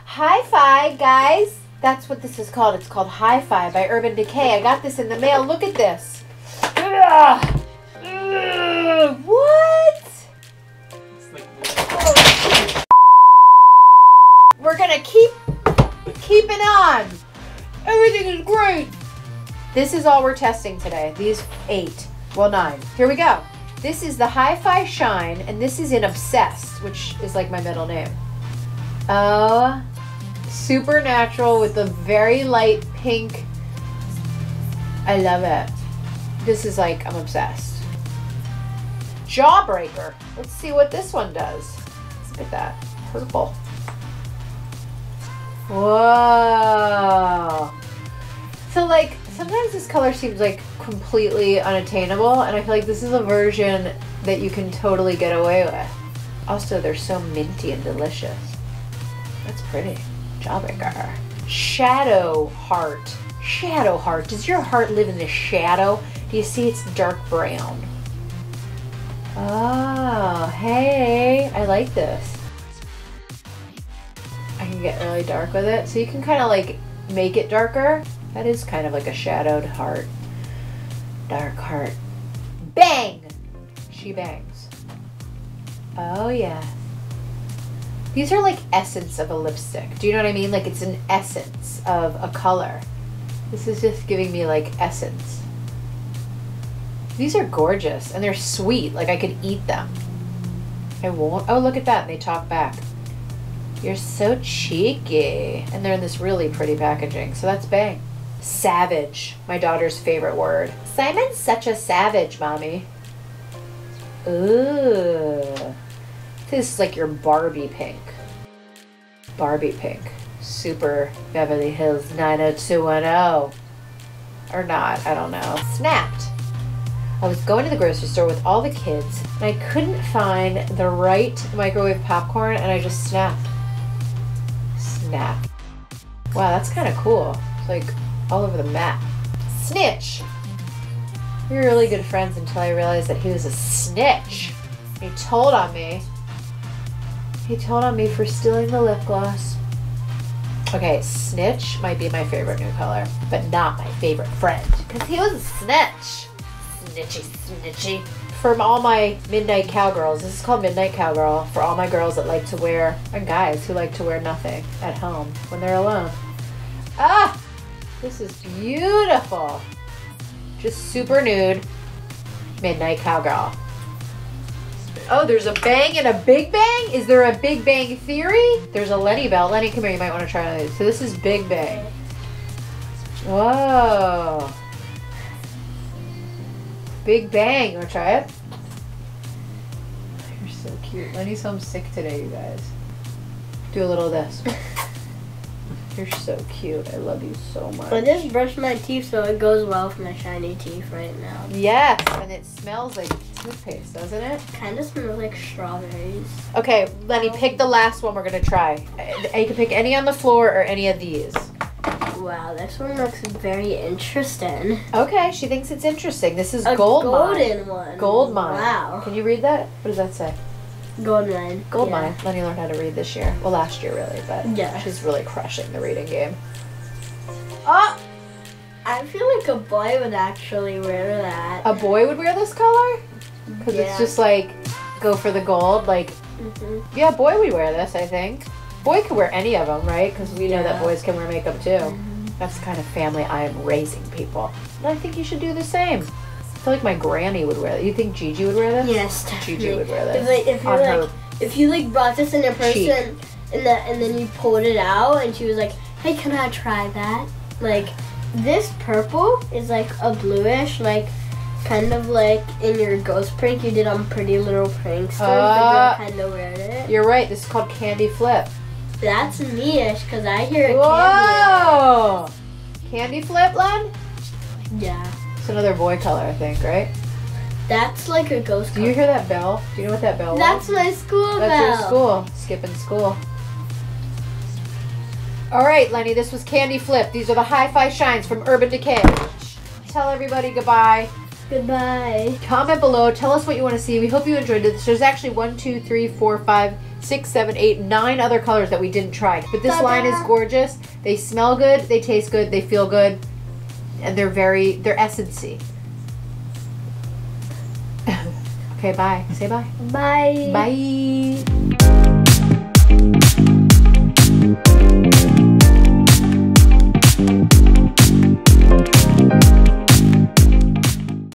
Hi-Fi, guys. That's what this is called. It's called Hi-Fi by Urban Decay. I got this in the mail. Look at this. Ugh. Ugh. What? We're gonna keep it on. Everything is great. This is all we're testing today. These 8. Well, 9. Here we go. This is the Hi-Fi Shine, and this is in Obsessed, which is like my middle name. Oh, super natural with a very light pink. I love it. This is like, I'm obsessed. Jawbreaker. Let's see what this one does. Look at that. Purple. Whoa. So like, sometimes this color seems like completely unattainable, and I feel like this is a version that you can totally get away with. Also, they're so minty and delicious. That's pretty. Jawbreaker. Shadow Heart. Shadow Heart. Does your heart live in the shadow? Do you see it's dark brown? Oh, hey. I like this. I can get really dark with it. So you can kind of like make it darker. That is kind of like a shadowed heart. Dark heart. Bang! She bangs. Oh, yeah. These are like essence of a lipstick. Do you know what I mean? Like it's an essence of a color. This is just giving me like essence. These are gorgeous and they're sweet. Like I could eat them. I won't. Oh, look at that. They talk back. You're so cheeky. And they're in this really pretty packaging. So that's bang. Savage. My daughter's favorite word. Simon's such a savage, mommy. Ooh. This is like your Barbie pink. Barbie pink. Super Beverly Hills 90210. Or not, I don't know. Snapped. I was going to the grocery store with all the kids and I couldn't find the right microwave popcorn and I just snapped. Snap. Wow, that's kind of cool. It's like all over the map. Snitch. We were really good friends until I realized that he was a snitch. He told on me. He told on me for stealing the lip gloss. Okay, Snitch might be my favorite new color, but not my favorite friend. Because he was a snitch. Snitchy, snitchy. For all my Midnight Cowgirls, this is called Midnight Cowgirl, for all my girls that like to wear, and guys who like to wear nothing at home when they're alone. Ah! This is beautiful. Just super nude. Midnight Cowgirl. Oh, there's a bang and a big bang? Is there a Big Bang Theory? There's a Lenny belt. Lenny, come here. You might want to try one of these. So this is Big Bang. Whoa. Big Bang. You want to try it? You're so cute. Lenny's home sick today, you guys. Do a little of this. You're so cute. I love you so much. I just brushed my teeth so it goes well for my shiny teeth right now. Yes, and it smells like toothpaste, doesn't it? Kind of smells like strawberries. Okay, Lenny, pick the last one we're going to try. You can pick any on the floor or any of these. Wow, this one looks very interesting. Okay, she thinks it's interesting. This is a Gold golden Mine. one. Gold Mine. Wow. Can you read that? What does that say? Gold Mine. Gold Mine. Lenny learned how to read this year. Well, last year, really, but yeah. She's really crushing the reading game. Oh! I feel like a boy would actually wear that. A boy would wear this color? Because it's just like, go for the gold. Like, yeah, boy would wear this, I think. Boy could wear any of them, right? Because we know that boys can wear makeup too. That's the kind of family I am raising, people. And I think you should do the same. I feel like my granny would wear that. You think Gigi would wear this? Yes, definitely. Gigi would wear this. If you brought this in a person and then you pulled it out and she was like, hey, can I try that? Like, this purple is like a bluish, like kind of like in your ghost prank you did on Pretty Little Prankster. But you kind of wear it. You're right. This is called Candy Flip. That's me-ish because I hear a Whoa! Candy Flip, Len? Yeah. It's another boy color, I think, right? That's like a ghost color. Do you hear that bell? Do you know what that bell was? That's my school bell. That's your school. Skipping school. All right, Lenny, this was Candy Flip. These are the Hi-Fi Shines from Urban Decay. Tell everybody goodbye. Goodbye. Comment below. Tell us what you want to see. We hope you enjoyed this. There's actually 1, 2, 3, 4, 5, 6, 7, 8, 9 other colors that we didn't try. But this line is gorgeous. They smell good. They taste good. They feel good. And they're essence-y. Okay, bye. Say bye. Bye. Bye.